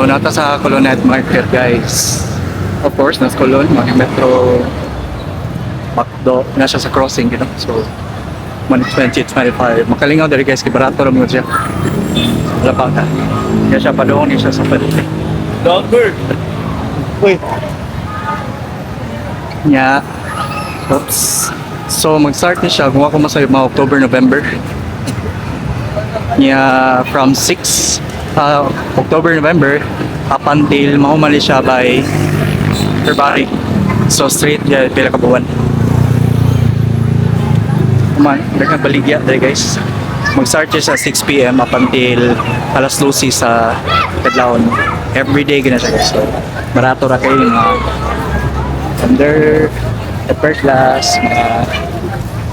So nata sa Colonette Market guys. Of course, nasa Colon, mga metro Macdo, na siya sa crossing, you know. So, 2025. Makalingaw dari guys, kibarato rin mo siya. Lapang na. Kaya siya padong niya siya sa pati. Dogger! Uy! Nya. Oops. So, mag-start niya siya, kung ako masayo, mga October, November. Nya, from 6 October, November, up until mahumali siya by February. So, straight, pila kabuwan. Daghang baligya dahil guys. Mag-start siya sa 6 PM up until alas 12 sa kadlawon. Everyday gina siya guys. So, barato ra kayo yung mga under upper class, mga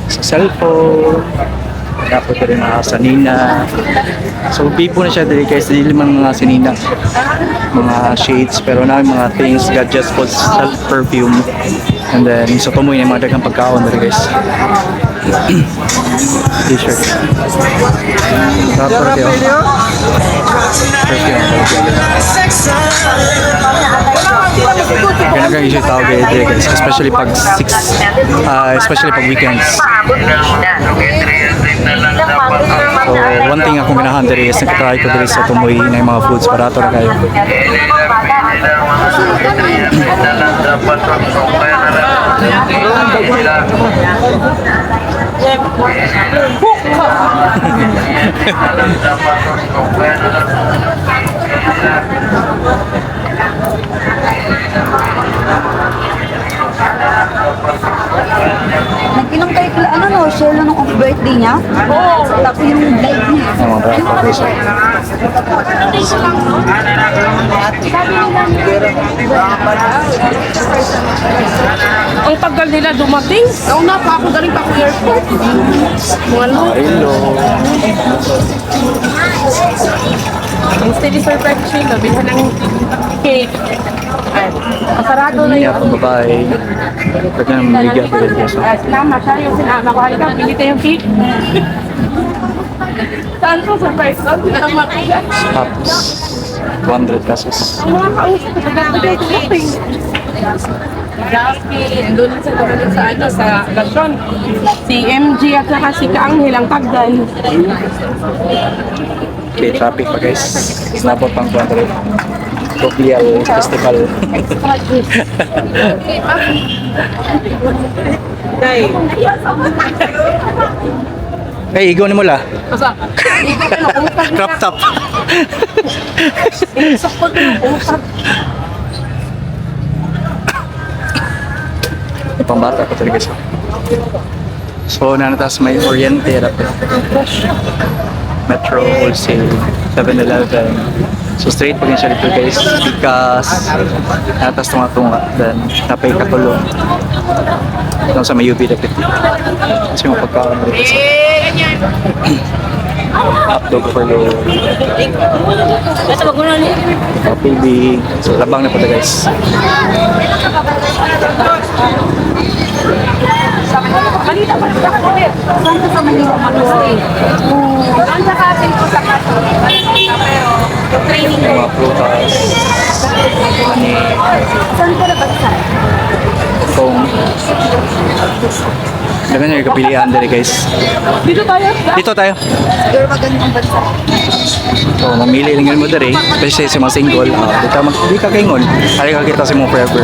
sa cellphone, dapat rin mga sanina. So, bipo na siya dahil guys. Dili man mga sinina, mga shades, pero na mga things, gadgets, perfume. And then, sa tumoy na mga daghang pagkaon dahil guys. T-shirt. Proper kayo. Ganun kang issue tawag kayo guys. Especially pag 6, especially pag weekends. So, one thing akong ganahan diri is nagtry ko diri sa tumoy na yung mga foods para ato na kayo. Nagkinom kayo kila, ano no, share nung birthday niya? Oo. Tapos yung live niya. Mga bata siya. Ang tagal nila dumating. Nauna pa ako, galing pa ako airport. Ano? Hello. Ang steady surprise siya, bilhan ng cake. Ay, masarado na Niya yun. akong babae. Pwede na maligya ko rin siya. Salamat siya yung sinama ko. Halika, pili tayo yung cake. Saan ko surprise ko? Sinama ko siya. Tapos, 200 pesos. Ang mga kausap ko, nagkakagay ko shopping. Doon sa gawin sa ano, sa Lasyon. Si MG at saka si Kaanghel ang tagdan. Okay, traffic pa guys. Snapot pang 200. Cochlear Festival. Day. Hey, igaw ni mo la. Asa? Crop top. Sakot na usap. Pambata ko talaga siya. So, nanatas may Oriente dapat. Metro Wholesale, 7-Eleven. So, straight pa rin siya dito guys. Pikas, nanatas tunga-tunga. Then, napay katulong. Ito sa may UB dapat. Kasi yung pagkaon dito sa hotdog overload. PB. So, labang na po ito guys. Manila, Manila ka ulit. Saan ka sa Manila mag-stay? Saan sa kasin ko sa kaso? Pero, yung training Yung mga prutas. saan ka nabagsak? Kung dagan yung kapilian dali guys. Dito tayo. Dito tayo. Siguro magandang bansa. So, mamili lang yun mo dali. Especially sa mga single. Di ka kaingon. Hari ka kita sa mga forever.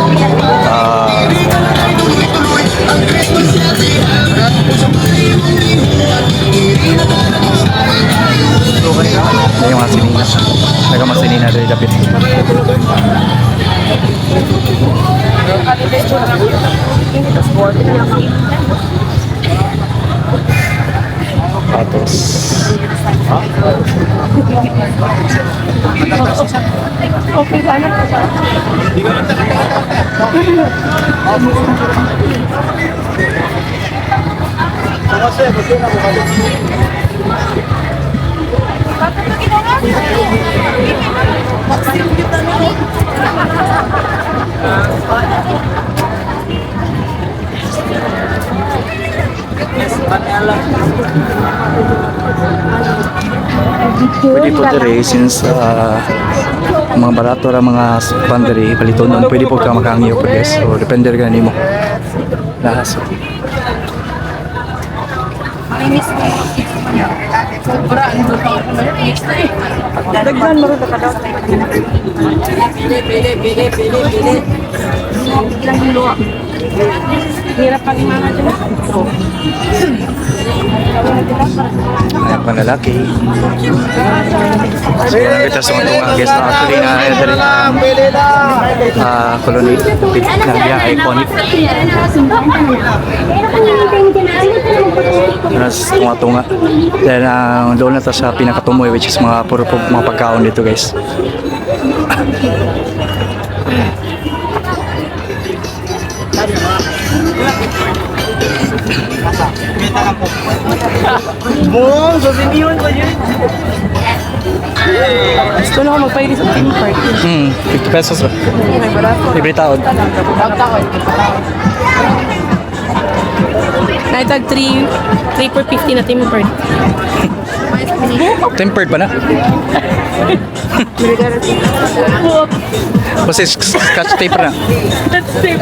Ay, yung mga sinina. Naga mga sinina dali dapit. Patos. Okay, sana. Pwede po dere since mga barato ra mga boundary palito nun pwede po ka makangyo po guys, so depende rin nimo lahas. Sobra, ano ba ako na next eh. Daghan mo rin ka daw. Bili. Ilang kilo? Hirap pa ni mga dyan. Ayan pang lalaki. So yan kita sa mga guys na actually na dari colony na biya iconic. Mas tunga-tunga. Then doon na ta sa pinakatumoy which is mga puro po mga pagkaon dito guys. Bong, sasabihin ko yun. Gusto na ako magpahili sa team park. 50 pesos ba? May barato. Libre taon. Taon. Naitag 3 per 50 na team park. Tempered pa na? Kasi scotch tape na. That's it.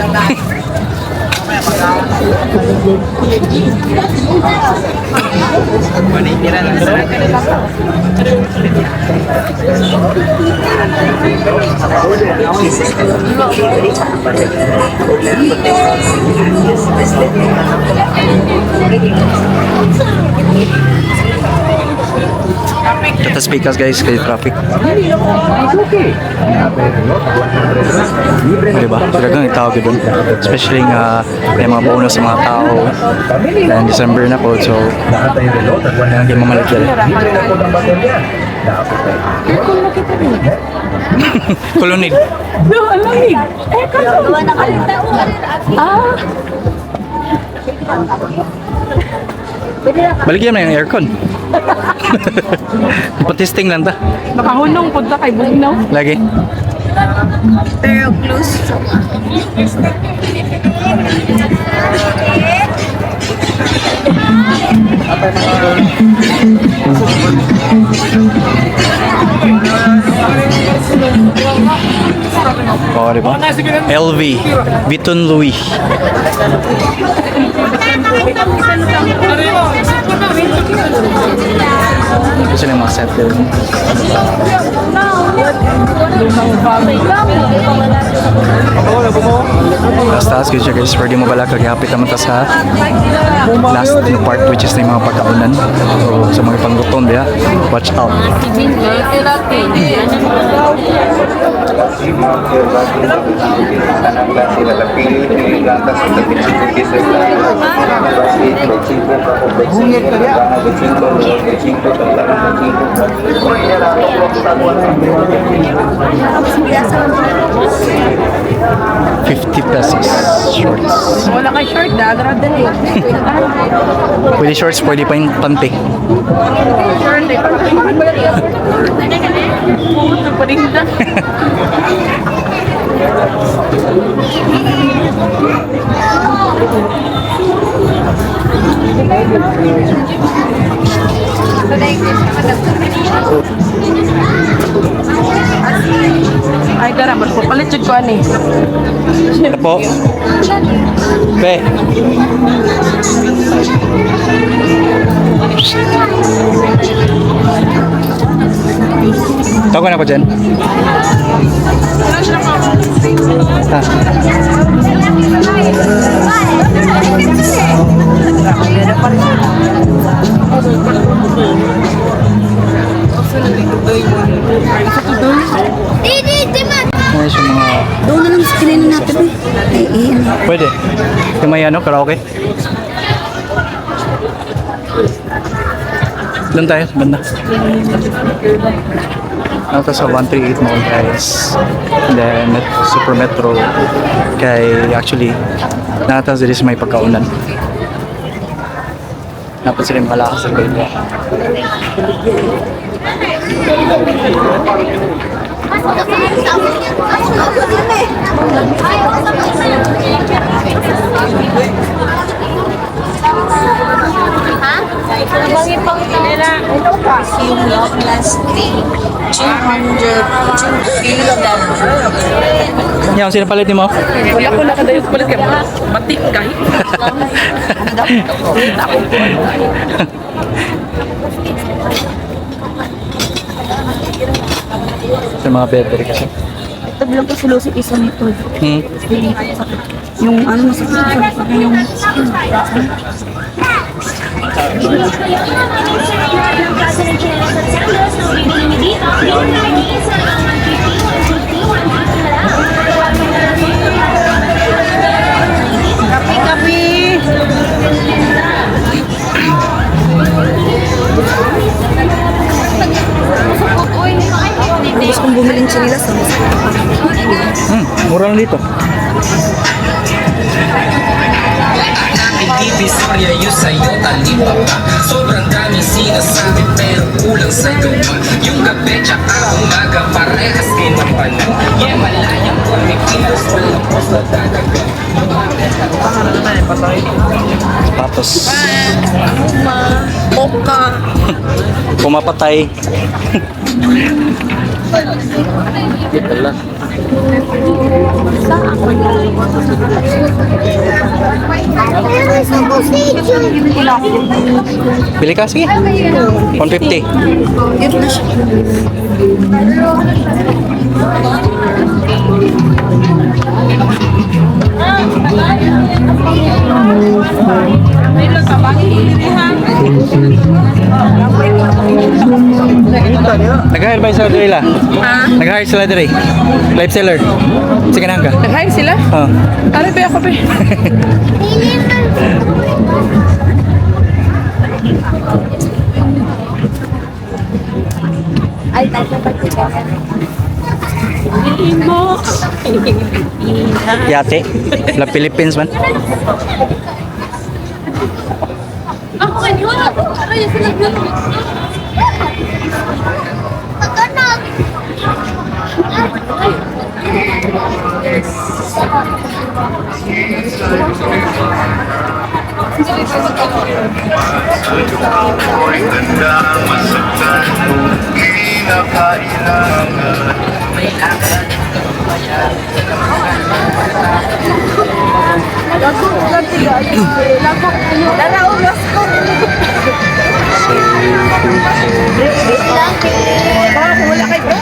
Tatas pikas guys, kay traffic. Diba? Talagang itawag doon. Especially nga may mga bonus sa mga tao. Dahil December na po, so hindi mamalik yan. Kulunid. No, alamig. Baligyan na yung aircon. Patesting lang ta. Nakahunong punta kay Bugnaw. Lagi. Pero close. Oo, diba? LV. Vuitton Louis. Gusto na yung mga set din. Last good siya guys, pwede mo bala kagapit naman ta sa last part which is na yung mga pagkaunan. So sa mga panggutom diya, watch out. Bungit ka niya. 50 pesos shorts. Wala kay short, dagrad din eh. Pwede shorts, pwede pa yung pante. Short eh. Nagparinda. Ay, gara, magpapalit yun ko ani. Ano po? Be. Tawagan ako dyan. Ano yung mga... Doon na lang sa kinain natin. Pwede. Yung may ano, karaoke. Doon tayo, sa banda. Ano to sa 138 Mall guys. And then Super Metro. Kay actually, natas dito sa may pagkaunan. Dapat sila yung malakas sa ganyan. Yung last 3, 200, 2 kilo Yan, sino palit mo? Wala ko nakadayo ko palit kaya mga batik kahit. Sa mga better kasi. Ito bilang ko si Lucy isa nito. Hmm. Yung ano masakit yung gusto kong bumiling chinilas sa Mura lang dito. Hindi Bisaya yung sa'yo talima pa. Sobrang daming sinasabi pero kulang sa gawa. Yung gabi tsaka umaga parehas kinampanan. Yeah, malayang kumikilos walang pos na dadaga. Patos. Oka. Pumapatay. Ito lang. Bili ka, sige. 150. Nag-hire ba yung sa Dela? Ha? Nag-hire sila dere. Live seller. Sige na hangga. Nag-hire sila? Oh. Ano ba ako ba? ay tayo pa Yate. La Philippines man. ako kanina ay sila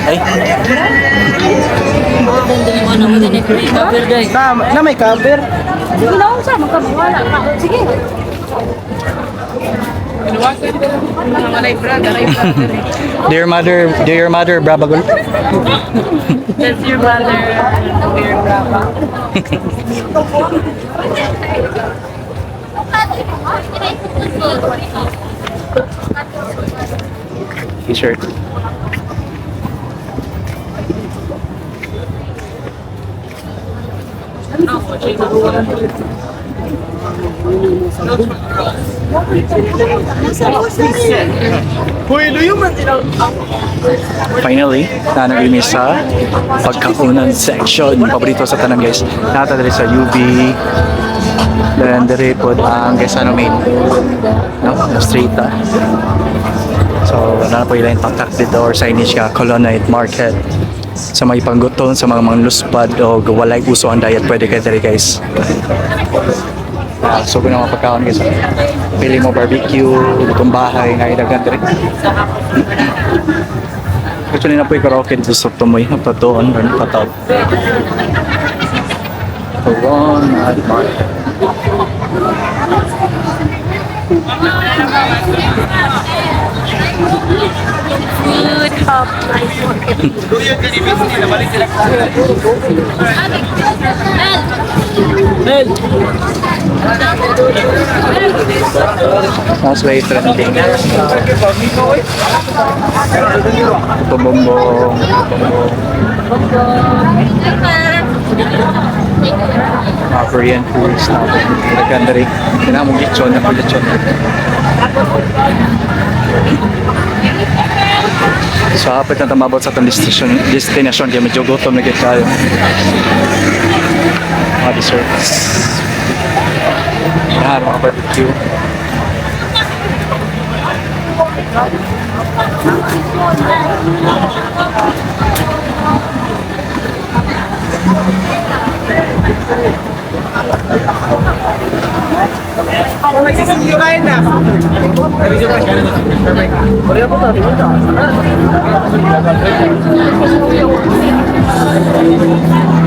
Ay. Na may cover. Ginawa siya, magkabawala ka. Sige. Inuwasan ko mga malay brother. Dear mother, Brabagol. That's your brother. Dear Brava. T-shirt. Finally, nanagimi sa pagkakunan section. Paborito sa tanan guys. Nata diri sa UB. Then diri pod ang guys ano main. No, street. So, na po ilang paktak dito or signage ka Colonnade Market. Sa mga ipangguton, sa mga luspad o walay uso ang diet, pwede kayo diri guys. So, kung mga pagkaon guys, pili mo barbecue, lutong bahay, nga idagan diri. Actually na po yung karaoke dito sa Tumoy, napatoon, or napatawag. Colonnade Market. Good hop. Most way trending. Tubombong. Mga Korean foods natin. Nagkandari. Tinamong lechon na lechon. So, hapit na tamabot sa itong destination kaya medyo gutom na tayo. Mga desserts. Yan, mga barbecue.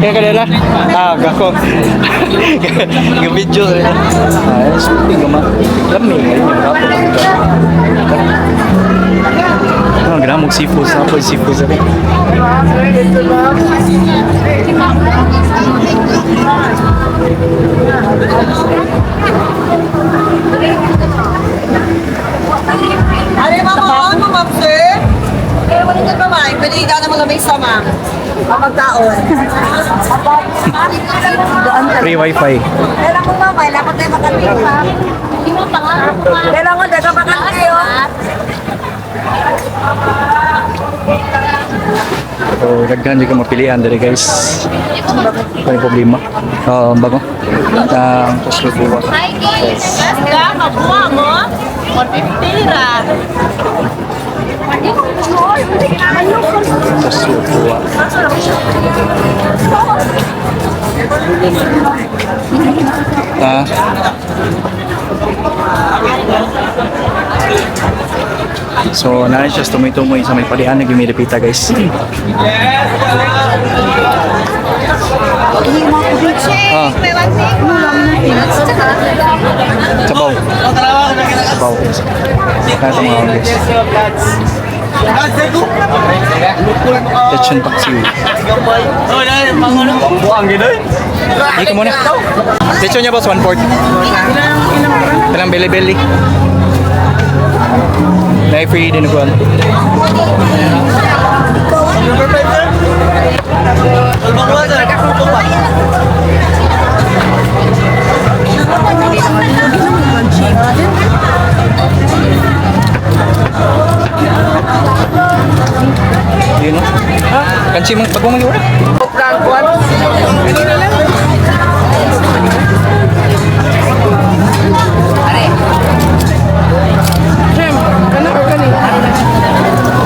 Kaya kanila? Gako. Yung video rin. Speaking naman. Lami. Ganun mong seafood. Saan po yung seafood sa rin? Ano yung mga ano, ma'am, sir? Eh, wala ka naman. Pwede ka naman lamay sa ma'am. Kapagtaon. Free wifi. Kailan ko ma'am, kailan ko tayo makatiyo, ma'am. Kailan ko tayo makatiyo. So, daghan di ka mapilian dali guys. Ito yung problema. Bago. Tapos lubuwa. Basta, mabuha mo. 150 ra. Tapos lubuwa. So, na siya tumoy-tumoy sa may palian na gimiripita guys. Sabaw. Sabaw. Kaya ito mga guys. Lechon paksiw. Buang gitu. Hindi ka muna. Lechon niya boss, 1/4. Ilang beli-beli. May free din ko. Yun no? Kansi mong pagmong yun?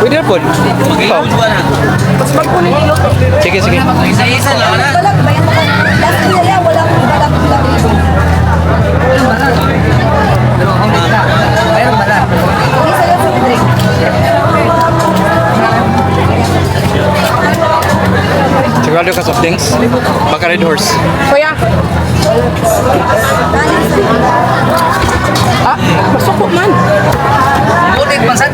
Pwede na po. Sige, sige. Isa-isa lang na. Sigurado ka soft drinks? Baka Red Horse. Kuya. Masuko man. Butit pansat.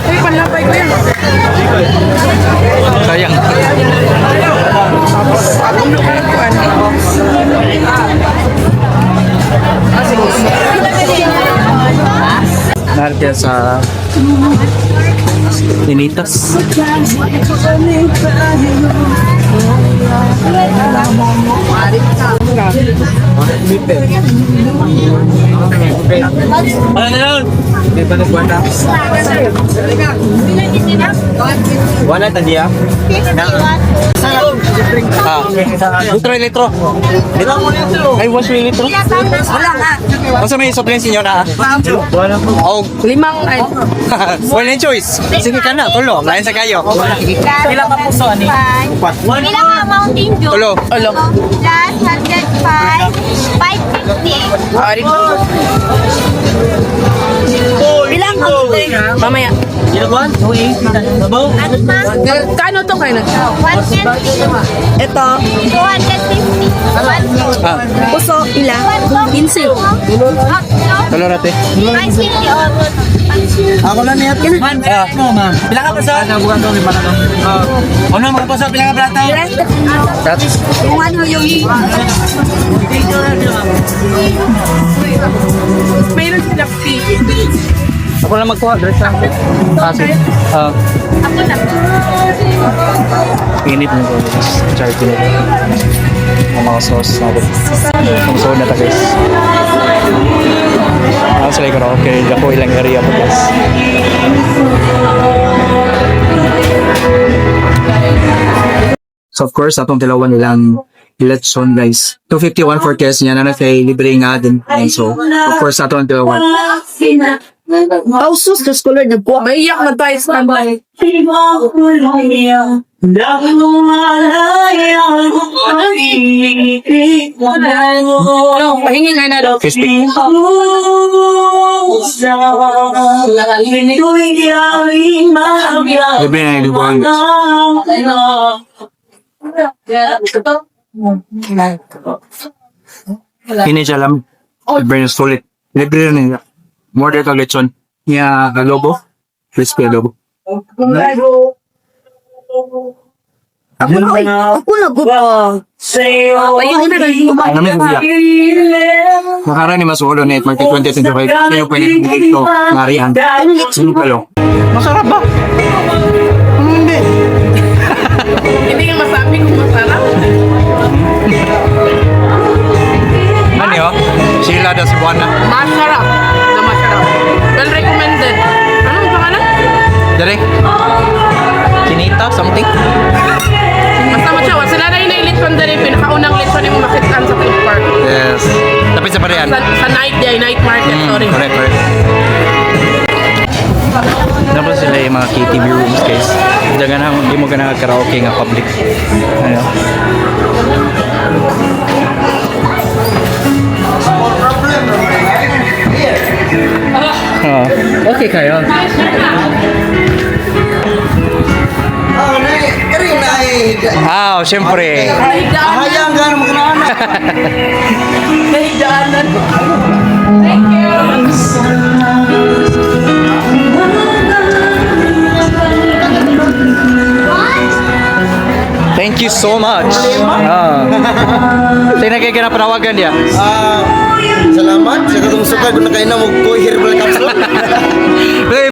Uy, panlapay ko yan. Sayang. Natin sa Linitas. Wala tadi ya. Litro, litro. Ay, 1 litro. Wala nga. Masa may soft drinks inyo na? Oh, 5 ay. well, na choice. Sige ka na, tulo. Lain sa kayo. Ilang ka puso, ani? Ilang ka Mountain Dew? Tulo. Plus 105, 550. Bilang ka mamaya. Ano pa? Kano to kayo na? 150. Ito. 250. Ah, Puso, ilang? 15. tulo rate. 550. Ako lang niya. Ma'am. Pila ka puso? Bukan to, lima na to. Ano mga puso? Pila ka plata? That's Yung ano yung... Mayroon sila fee. ako lang magkuha, direct sa akin. Kasi, Ako na. pinit mo ko. Char pinit. Ang mga sauce na ako. Ang sauce na ta guys. Sila ko na okay. Ako ilang area po guys. So of course, atong tilawan nilang election guys. 251 for case niya na kay libre nga din. And so, of course, atong tilawan. Pausos, just color na po. Maiyak na tayo sa tambay. Ano, pahingi nga na daw. Crispy. Gabi na yung lubuhan. Hindi siya alam. Libre na sulit. Libre na nila. More dito lechon. Niya adobo. Crispy adobo. Ako na Ako Ang namin siya. Nakaraan ni Masulo net. Marti 2025. Kaya pwede dito. Ngarihan. Sino kalo? Masarap ba? Hindi. Hindi nga masabi kung masarap. Ano yun? Sila da si Buana. Masarap. Na masarap. Well recommended. Anong pangalan? Dari? Chinita? Something? Basta mo siya. Sila na yung lechon dali. Pinakaunang lechon yung makitaan sa food park. Yes. Tapi sa parehan. Sa night day, night market, sorry. Correct, correct. Dapat sila yung mga KTV rooms, guys. Hindi mo ka karaoke nga public. Ano? Okay kayo. Siyempre. Hayang gano'n magkanaana. Nahigdaanan. Thank you so much. Tingnan kayo na panawagan dia. Salamat sa katong suka kung nakainom og herbal capsule.